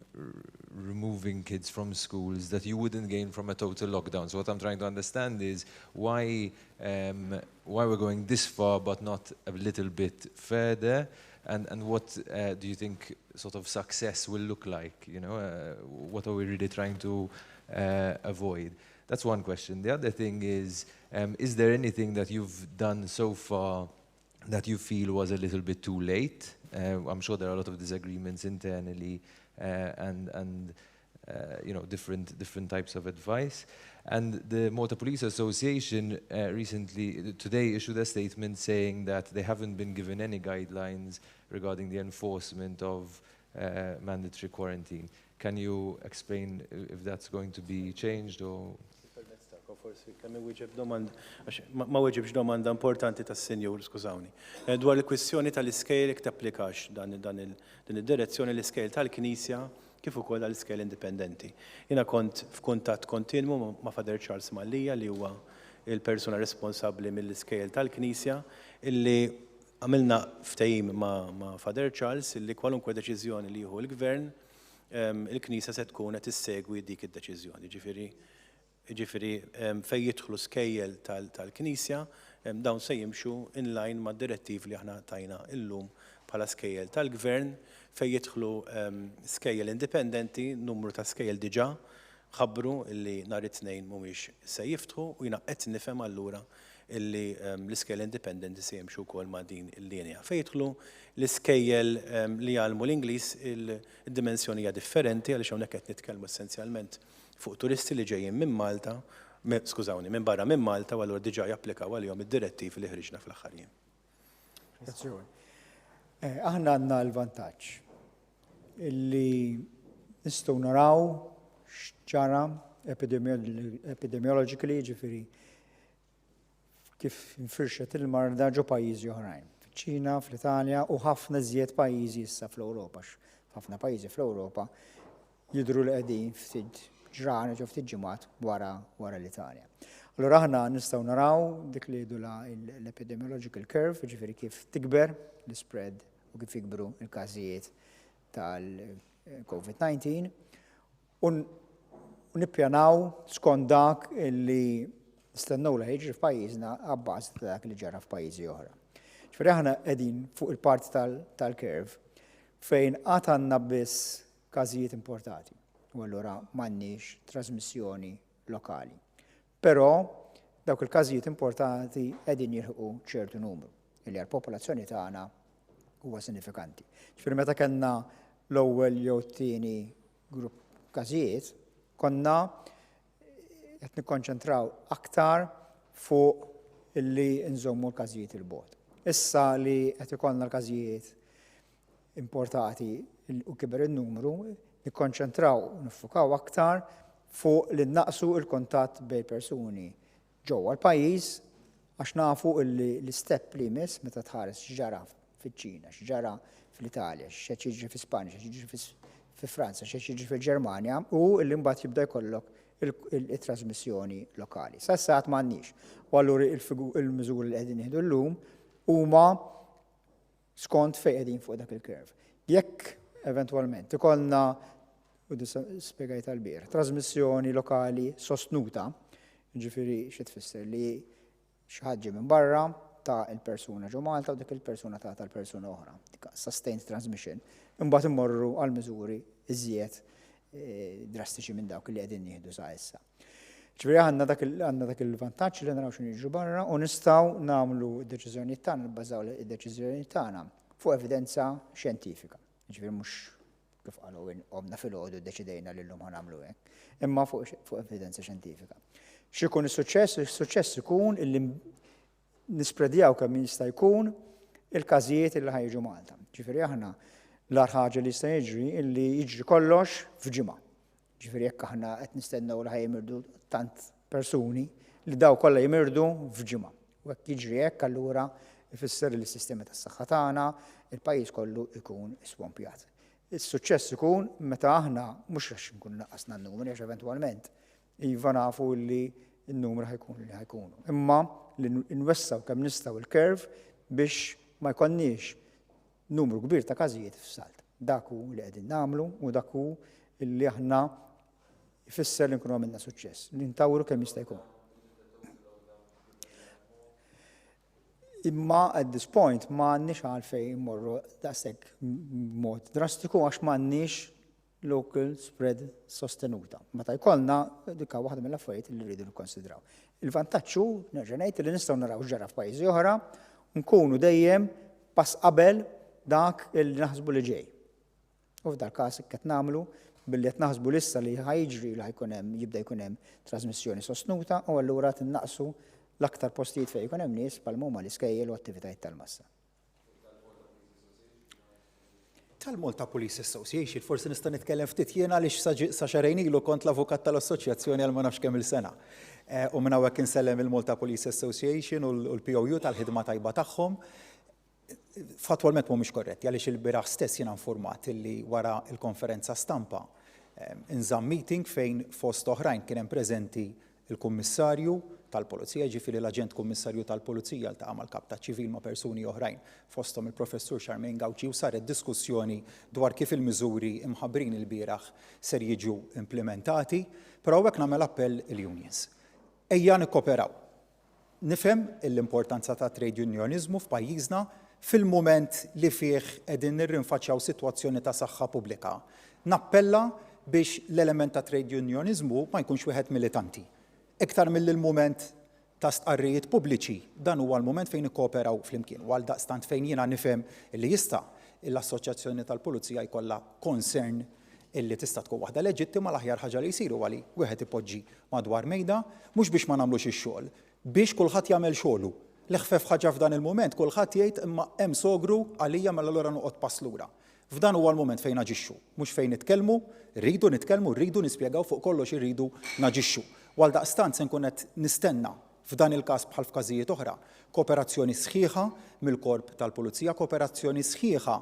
removing kids from schools that you wouldn't gain from a total lockdown? So what I'm trying to understand is why we're going this far but not a little bit further, and what do you think sort of success will look like? You know, what are we really trying to avoid? That's one question. The other thing is there anything that you've done so far that you feel was a little bit too late? I'm sure there are a lot of disagreements internally and you know, different types of advice. And the Motor Police Association today issued a statement saying that they haven't been given any guidelines regarding the enforcement of mandatory quarantine. Can you explain if that's going to be changed or? Forsi kemm iwieġeb ma weġibx domanda importanti tas-senjur, skużawni. Dwar il-kwistjoni tal-iskejl jekk tapplikax din id-direzzjoni l-iskejl tal-Knisja kif ukoll għall-iskejl indipendenti. Jiena kont f'kuntatt kontinwu ma' Father Charles Mallija li huwa il-persuna responsabbli mill-iskejl tal-Knisja illi għamilna ftehim ma' Father Charles illi kwalunkwe deċiżjoni li jieħu l-Gvern il-Knisja se tkun qed issegwi dik id-deċiżjoni. Ġifieri fejn jidħlu skejjel tal-Knisja dawn se jimxu in line mad direttiv li aħna tajna illum bħala skejjel tal-Gvern fejn jidħlu skejjel indipendenti, numru ta' skejjel diġà ħabbru illi nhar it-tnejn mhumiex se jiftħu u jiena qed nifhem allura illi l-iskejjel indipendenti se jimxu wkoll ma' din il-linja. Fejn jidħlu l-iskejjel li jgħallmu l-Ingliż il-dimensjoni hija differenti għaliex hawnhekk qed nitkellmu essenzjalment fuq turisti li ġejjin minn Malta, skużawni, minn barra minn Malta, u allura diġà japplikaw għalihom id-direttiv li ħriġna fl-aħħar jiem. Aħna għandna l-vantaġġ illi nistgħu naraw x'ġara epidemiologically, ġifieri kif infirxet il-marda ġo pajjiżi oħrajn. Fiċ-Ċina, fl-Italja u ħafna żjed pajjiżi issa fl-Ewropa. Ħafna pajjiżi fl-Ewropa jidhru li qegħdin ftit ġranet u ftit ġimgħat wara l-Italja. Allura aħna nistgħu naraw dik li jgħidu l-epidemiological curve, ġifieri kif tikber l-spread u kif jikbru l-każijiet tal-COVID-19 u nippjanaw skont dak li nistennew li jiġri f'pajjiżna abbażi ta' dak li ġara f'pajjiżi oħra. Ġifieri aħna qegħdin fuq il-parti tal-curve fejn qatt għandna biss każijiet importati u allura m'għandniex trasmissjoni lokali. Però dawk il-każijiet importati qegħdin jilħqu ċertu numru li għall-popolazzjoni tagħna huwa sinifikanti. Ġifieri meta kellna l-ewwel jew t-tieni grupp każijiet, konna qed nikkonċentraw aktar fuq illi nżommu l-każijiet il-bogħod. Issa li qed ikollna l-każijiet importati u kiber in-numru, nikkonċentraw nifukaw aktar fuq li naqsu l-kuntatt bejn persuni ġewwa l-pajjiż għax nafu li l-istep li jmiss meta tħares x'ġara fiċ-Ċina, x'ġara fl-Italja, x'qed jiġri fi Spanja, x'qed jiġri fi Franza, x'qed jiġri fil-Ġermanja u li mbagħad jibda jkollok il-trasmissjoni lokali. Sassat m'għandniex. U allura il-miżuri li qegħdin nieħdu llum huma skont fejn qegħdin fuq dak il-curve. Jekk eventwalment ikollna u spjegajt għall-bier, trasmissjoni lokali sostnuta, ġifieri xi tfisser li xi ħadd minn barra ta' il-persuna ġo Malta u dik il-persuna ta' tal-persuna oħra. Sustained transmission. Imbagħad immorru għal miżuri iżjed drastiċi minn dawk li qegħdin nieħdu sa issa. Ġifieri għandna dak il-vantaġġ li naraw x'inhu jiġu barra u nistgħu nagħmlu d-deċiżjonijiet tagħna nibbażaw id-deċiżjonijiet tagħna fuq evidenza xjentifika. Ġifieri mhux kif qalu qomna fil-għodu ddeċidejna li llum ħanagħmlu hekk, imma fuq evidenza xjentifika. X'ikun is-suċċess? Is-suċċess ikun illi nispredjaw kemm jista' jkun il-każijiet illi ħajġu Malta. Ġifieri aħna l-ar ħaġa li jista' jiġri illi jiġri kollox f'ġimgħa. Ġifieri jekk aħna qed nistennew li ħajmirdu tant persuni li daw kollha jimirdu f'ġimgħa. U hekk jiġri hekk allura ifisser li s-sistema tas-saħħa tagħna il-pajjiż kollu ikun iswompjat. Is-suċċess ikun meta aħna mhux għax nkunu naqqasna n-numri għax eventwalment iva nafu li n-numri ħajkunu li ħajkunu. Imma li nwessaw kemm nistgħu il-curve biex ma jkollniex numru kbir ta' każijiet f'Salt. Dak hu li qegħdin nagħmlu u dak hu li aħna jfisser li nkunu għamilna suċċess. Li ntawru kemm jista' jkun. Imma at this point m'għandniex għalfejn immorru daqshekk mod drastiku għax m'għandniex local spread sostenuta. Meta jkollna dik waħda mill-affarijiet li rridu nikkonsidraw. Il-vantaġġ hu nerġa' ngħid li nistgħu naraw ġara f'pajjiżi oħra nkunu dejjem pass qabel dak li naħsbu li ġej. U f'dak każ qed nagħmlu billi qed naħsbu issa li ħajġri li ħajkun hemm jibda jkun hemm trasmissjoni sostnuta u allura tinnaqsu l-aktar postijiet fejn jkun hemm nies bħal huma l-iskejjel u attivitajiet tal-massa. Tal-Malta Police Association, forsi nista' nitkellem ftit jiena għaliex sa xarejn ilu kont l-avukat tal-assoċjazzjoni għal ma nafx kemm il-sena. U minn hawnhekk insellem il-Malta Police Association u l-POU tal-ħidma tajba tagħhom. Fatwalment mhumiex korretti għaliex il-bieraħ stess jiena informat illi wara l-konferenza stampa inżamm meeting fejn fost oħrajn kien hemm preżenti il-Kummissarju tal-Pulizija, ġifieri l-Aġent Kummissarju tal-Pulizija ltaqa' mal-Kap taċ-Ċivil ma' persuni oħrajn fosthom il-Professur Charmaine Gawci u saret diskussjoni dwar kif il-miżuri imħabbrin il-bieraħ ser jiġu implementati, però hekk nagħmel appell il-unions. Ejja nikkoperaw. Nifhem l-importanza ta' trade unionizmu f'pajjiżna fil-mument li fih qegħdin nirrinfaċċjaw sitwazzjoni ta' saħħa pubblika. Nappella biex l-element ta' trade unionizmu ma jkunx wieħed militanti. Iktar mill-mument ta' stqarrijiet pubbliċi, dan huwa l-mument fejn ikkooperaw flimkien. Għal daqstant fejn jiena nifhem li jista' l-Assoċjazzjoni tal-Pulizija jkollha concern illi tista' tkun waħda leġittima l-aħjar ħaġa li jsiru għali wieħed ipoġġi madwar mejda mhux biex ma nagħmlux ix-xogħol, biex kulħadd jagħmel xogħlu. L-ħfef ħaġa f'dan il-mument kulħadd jgħid imma hemm sogru għalija mela allura noqgħod pass lura. F'dan huwa l-mument fejn naġixxu, mhux fejn nitkellmu, rridu nispjegaw fuq kollox irridu naġixxu. Għal daqstant se nkun qed nistenna F'dan il-każ bħal f'każijiet oħra, kooperazzjoni sħiħa mill-korp tal-Pulizija, kooperazzjoni sħiħa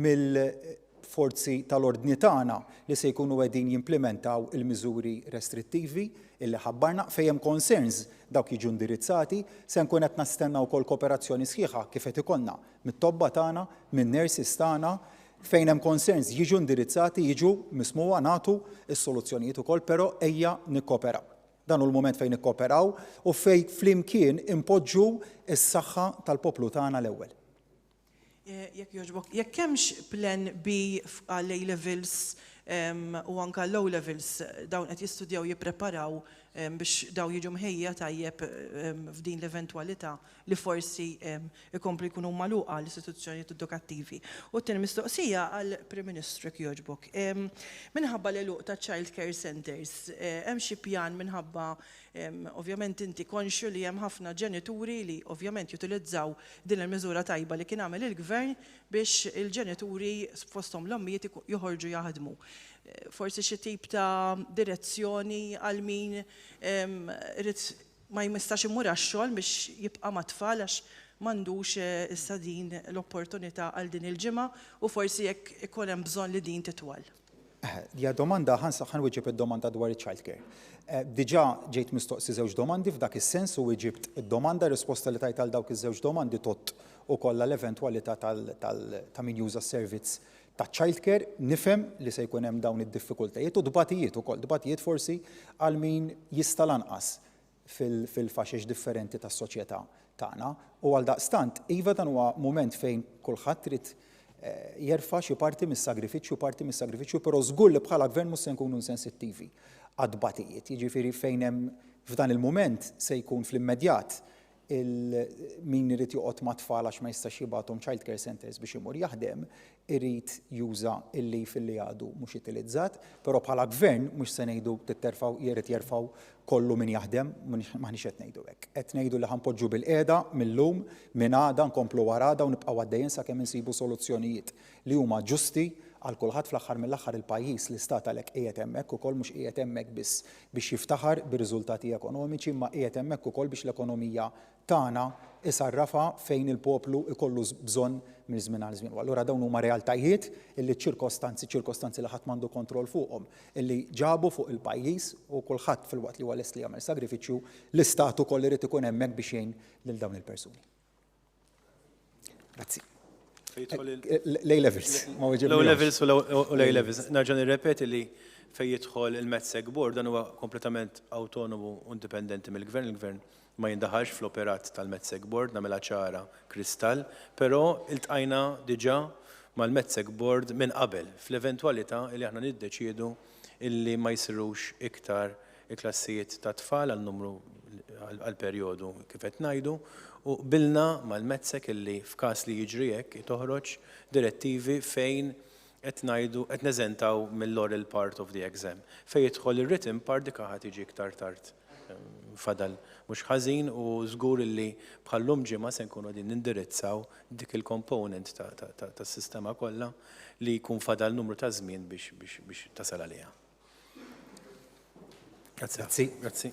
mill-forzi tal-ordni tagħna li se jkunu qegħdin jimplementaw il-miżuri restrittivi illi ħabbarna fejn hemm concerns dawk jiġu indirizzati, se nkun qed nastenna wkoll kooperazzjoni sħiħa kif qed ikollna mit-tobba tagħna, min-nurses tagħna, fejn hemm concerns jiġu indirizzati, jiġu mismuwa nagħtu is-soluzzjonijiet ukoll, però ejja nikkoperaw. Dan hu l-mument fejn nikkooperaw u fejn flimkien impoġġu s-saħħa tal-poplu tagħna l-ewwel. Jekk jogħġbok, jekk hemmx plan B għal A-levels u anke low levels dawn qed jistudjaw jippreparaw biex daw jiġu mħejja tajjeb f'din l-eventwalità li forsi ikomplu jkunu magħluqa l-istituzzjonijiet edukattivi. U t-tieni mistoqsija għall Prim Ministru jekk jogħġbok. Minħabba l-eluq ta' child care centers, hemm xi pjan minħabba ovvjament inti konxju li hemm ħafna ġenituri li ovvjament jutilizzaw din il-miżura tajba li kien għamel il-Gvern biex il-ġenituri fosthom l-ommijiet joħorġu jaħdmu. Forsi xi tip ta' direzzjoni għal min ma jmistax imur għax-xogħol biex jibqa' mat-tfal għax m'għandux issa din l-opportunità għal din il-ġimgħa u forsi jekk ikun hemm bżonn li din titwal. Ja domanda ħanwiġġib id-domanda dwar il-child care. Diġà ġejt mistoqsi żewġ domandi f'dak is-sens u wieġibt id-domanda risposta li tajt għal dawk iż-żewġ domandi tot ukoll l-eventwalità ta' min juża s-servizz ta' childcare, nifhem li se jkun hemm dawn id-diffikultajiet u dbatijiet ukoll, dbatijiet forsi għal min jista' lanqas fil-faxex differenti tas-soċjetà tagħna u għal daqstant iva dan huwa mument fejn kulħadd trid jerfa' xi parti mis-sagrifiċċju, però żgur li bħala gvern mhux se nkunu insensittivi għad dbatijiet. Jiġifieri fejn hemm f'dan il-mument se jkun fl-immedjat min irid joqgħod ma' tfal għax ma jistax jibgħathom child care centers biex imur jaħdem, irid juża il-leave illi għadu mhux utilizzat, però bħala gvern mhux se ngħidu titterfgħu jrid jerfgħu kollu min jaħdem, maħniex qed ngħidu hekk. Qed ngħidu li ħanpoġġu bil-qiegħda millum minn għada nkomplu wara għada u nibqgħu għaddejjin sakemm insibu soluzzjonijiet li huma ġusti għal kulħadd fl-aħħar mill-aħħar il-pajjiż l-istat għalhekk qiegħed hemmhekk ukoll mhux qiegħed hemmhekk biss biex jiftaħar bir-riżultati ekonomiċi, imma qiegħed hemmhekk ukoll biex l-ekonomija tagħna isarrafha fejn il-poplu ikollu bżonn minn żmien għal żmien. Allura dawn huma realtajiet illi ċirkostanzi li ħadd m'għandu kontroll fuqhom, illi ġabu fuq il-pajjiż u kulħadd fil-waqt li huwa lest li jagħmel sagrifiċċju l-istat ukoll irid ikun hemmhekk biex jgħin lil dawn il-persuni. Grazzi. L-A-levels. L-A-levels u l-A-levels. Narġa' nirrepeti li fejn jidħol il-Medsec Board dan huwa kompletament autonomu u indipendenti mill-Gvern. Il-Gvern ma jindaħax fl-operat tal-Medsec Board, nagħmilha ċara kristall, però iltqajna diġà mal-Medsec Board minn qabel fl-eventwalità li aħna niddeċiedu illi ma jsirux iktar klassijiet ta' tfal għal numru għal-perjodu kif qed ngħidu u bilna mal-Medsec illi f'każ li jiġri hekk toħroġ direttivi fejn qed ngħidu qed neżentaw mill-oral part of the exam. Fejn jidħol ir-written part dik ħadd tiġi iktar tard. Fadal mhux ħażin u żgur illi bħallum ġimgħa se nkunu qegħdin nindirizzaw dik il-component tas-sistema kollha li jkun fadal numru ta' żmien biex tasal għaliha. Grazzi.